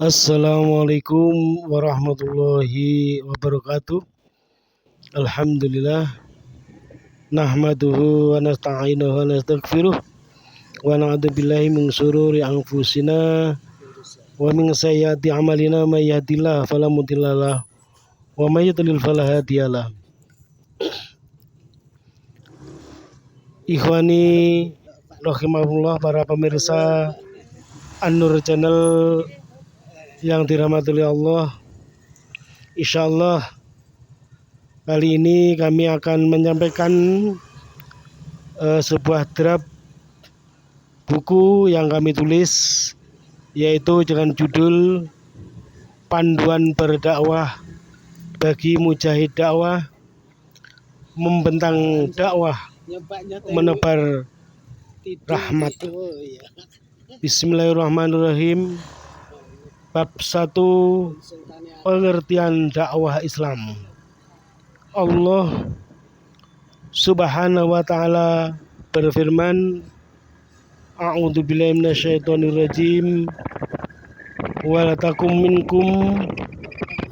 Assalamualaikum warahmatullahi wabarakatuh. Alhamdulillah nahmaduhu wa nasta'inuhu wa nastaghfiruh wa na'udzu billahi min syururi anfusina wa min sayyiati a'malina may yahdihillahu fala mudhillalah wa may yudlil fala hadiyalah. Ikhwani rahimahullah, para pemirsa An-Nur Channel yang dirahmati oleh Allah, insyaallah kali ini kami akan menyampaikan sebuah draft buku yang kami tulis, yaitu dengan judul Panduan Berdakwah bagi Mujahid Dakwah, Membentang Dakwah, Menebar Rahmat. Bismillahirrahmanirrahim. Bab 1, pengertian dakwah Islam. Allah Subhanahu wa ta'ala berfirman, A'udzubillahi minasyaitonirrajim. Wa la takum minkum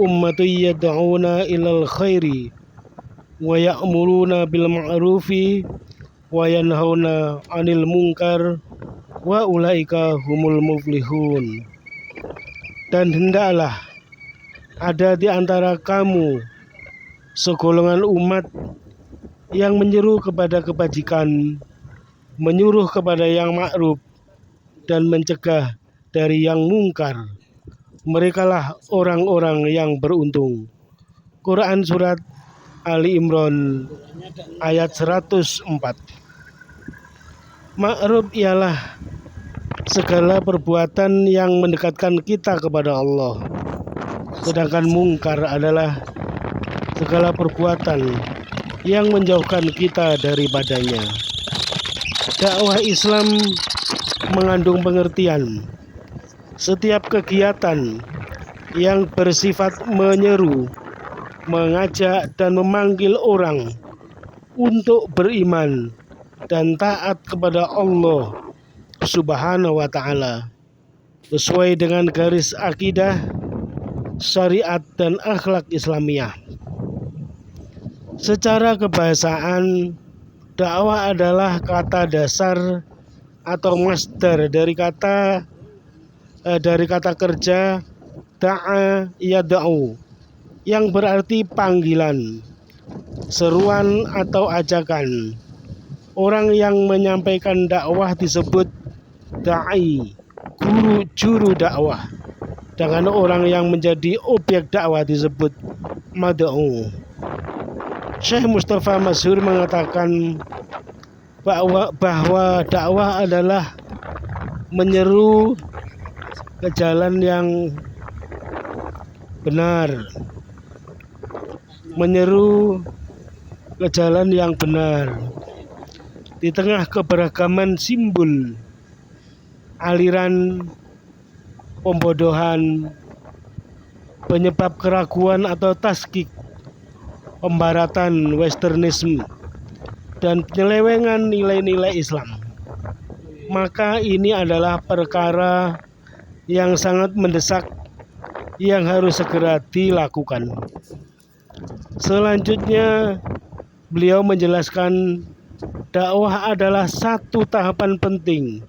ummatun yad'una ilal khairi wa ya'muruna bil ma'rufi wa yanhauna 'anil munkar wa ulaika humul muflihun. Dan hendaklah ada di antara kamu segolongan umat yang menyeru kepada kebajikan, menyuruh kepada yang ma'ruf, dan mencegah dari yang mungkar. Merekalah orang-orang yang beruntung. Quran Surat Ali Imran ayat 104. Ma'ruf ialah segala perbuatan yang mendekatkan kita kepada Allah, sedangkan mungkar adalah segala perbuatan yang menjauhkan kita daripadanya. Dakwah Islam mengandung pengertian setiap kegiatan yang bersifat menyeru, mengajak, dan memanggil orang untuk beriman dan taat kepada Allah Subhanahu wa ta'ala sesuai dengan garis akidah, syariat, dan akhlak Islamiyah. Secara kebahasaan, dakwah adalah kata dasar atau masdar dari kata kerja da'a yad'u, yang berarti panggilan, seruan, atau ajakan. Orang yang menyampaikan dakwah disebut da'i, guru juru dakwah. Dengan orang yang menjadi objek dakwah disebut mad'u. Syekh Mustafa Masyhur mengatakan bahwa dakwah adalah menyeru ke jalan yang benar, menyeru ke jalan yang benar di tengah keberagaman simbol, aliran, pembodohan, penyebab keraguan atau taskik, pembaratan westernisme, dan penyelewengan nilai-nilai Islam. Maka ini adalah perkara yang sangat mendesak yang harus segera dilakukan. Selanjutnya, beliau menjelaskan dakwah adalah satu tahapan penting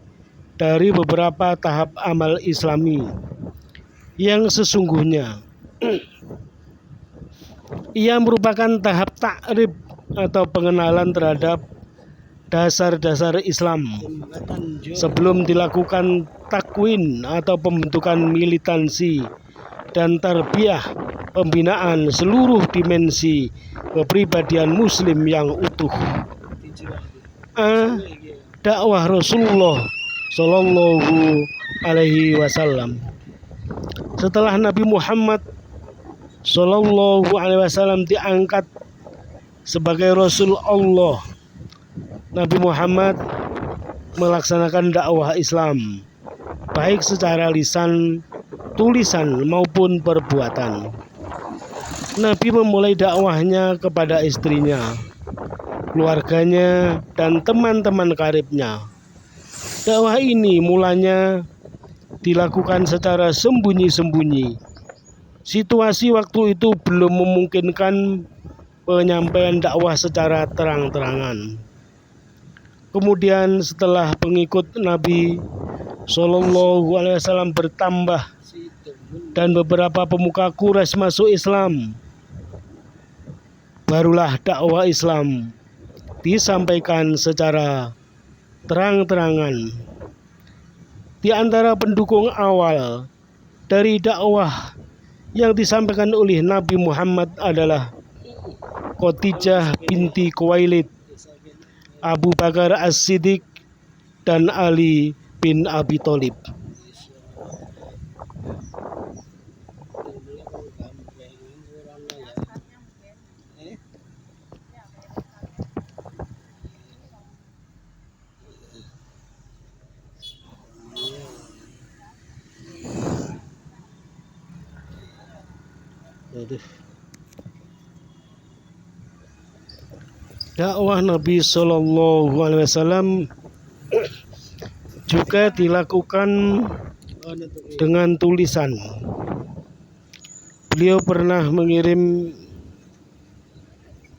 dari beberapa tahap amal Islami yang sesungguhnya ia merupakan tahap takrib atau pengenalan terhadap dasar-dasar Islam sebelum dilakukan takwin atau pembentukan militansi dan tarbiyah, pembinaan seluruh dimensi kepribadian muslim yang utuh. Dakwah Rasulullah Shallallahu Alaihi Wasallam. Setelah Nabi Muhammad Shallallahu Alaihi Wasallam diangkat sebagai Rasul Allah, Nabi Muhammad melaksanakan dakwah Islam baik secara lisan, tulisan, maupun perbuatan. Nabi memulai dakwahnya kepada istrinya, keluarganya, dan teman-teman karibnya. Dakwah ini mulanya dilakukan secara sembunyi-sembunyi. Situasi waktu itu belum memungkinkan penyampaian dakwah secara terang-terangan. Kemudian setelah pengikut Nabi Shallallahu Alaihi Wasallam bertambah dan beberapa pemuka Quraisy masuk Islam, barulah dakwah Islam disampaikan secara terang-terangan. Di antara pendukung awal dari dakwah yang disampaikan oleh Nabi Muhammad adalah Khadijah binti Khuwailid, Abu Bakar As-Siddiq, dan Ali bin Abi Thalib. Dakwah Nabi Shallallahu Alaihi Wasallam juga dilakukan dengan tulisan. Beliau pernah mengirim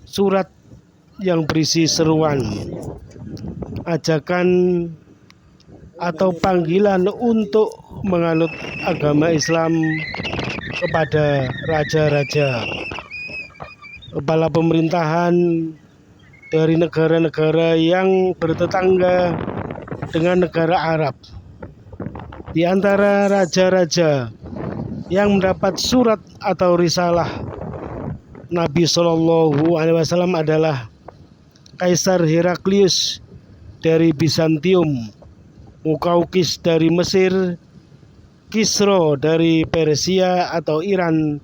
surat yang berisi seruan, ajakan atau panggilan untuk menganut agama Islam kepada raja-raja, kepala pemerintahan dari negara-negara yang bertetangga dengan negara Arab. Di antara raja-raja yang mendapat surat atau risalah Nabi Shallallahu Alaihi Wasallam adalah Kaisar Heraklius dari Bizantium, Mukaukis dari Mesir, Kisro dari Persia atau Iran,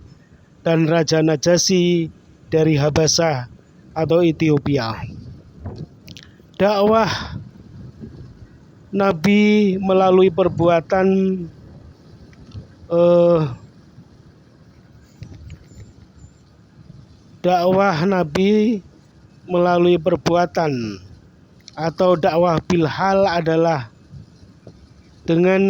dan Raja Najasyi dari Habasah atau Ethiopia. Dakwah Nabi melalui perbuatan atau dakwah bilhal adalah dengan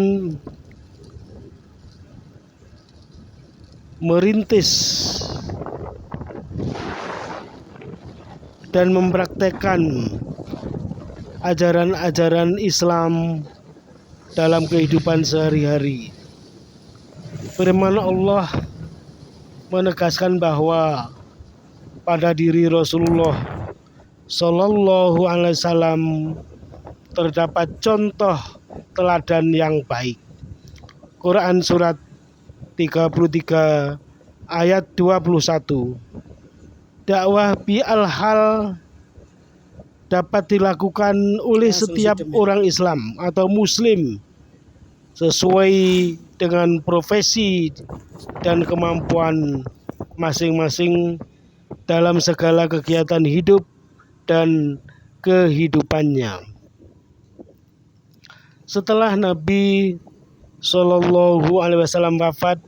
merintis dan mempraktekkan ajaran-ajaran Islam dalam kehidupan sehari-hari. Firman Allah menegaskan bahwa pada diri Rasulullah Shallallahu Alaihi Wasallam terdapat contoh teladan yang baik. Quran surat 33 ayat 21. Dakwah bil-hal dapat dilakukan oleh setiap orang Islam atau Muslim sesuai dengan profesi dan kemampuan masing-masing dalam segala kegiatan hidup dan kehidupannya. Setelah Nabi Shallallahu Alaihi Wasallam wafat,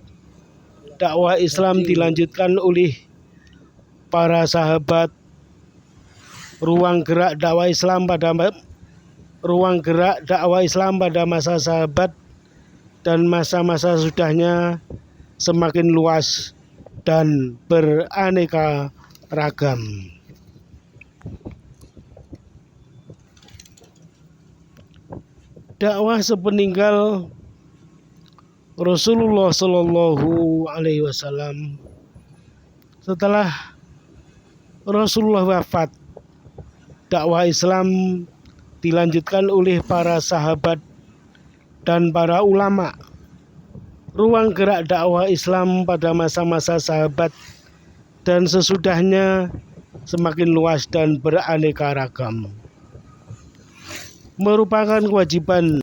dakwah Islam dilanjutkan oleh para sahabat. Ruang gerak dakwah Islam pada masa sahabat dan masa-masa sudahnya semakin luas dan beraneka ragam. Dakwah sepeninggal Rasulullah Shallallahu Alaihi Wasallam. Setelah Rasulullah wafat, dakwah Islam dilanjutkan oleh para sahabat dan para ulama. Ruang gerak dakwah Islam pada masa-masa sahabat dan sesudahnya semakin luas dan beraneka ragam. Merupakan kewajiban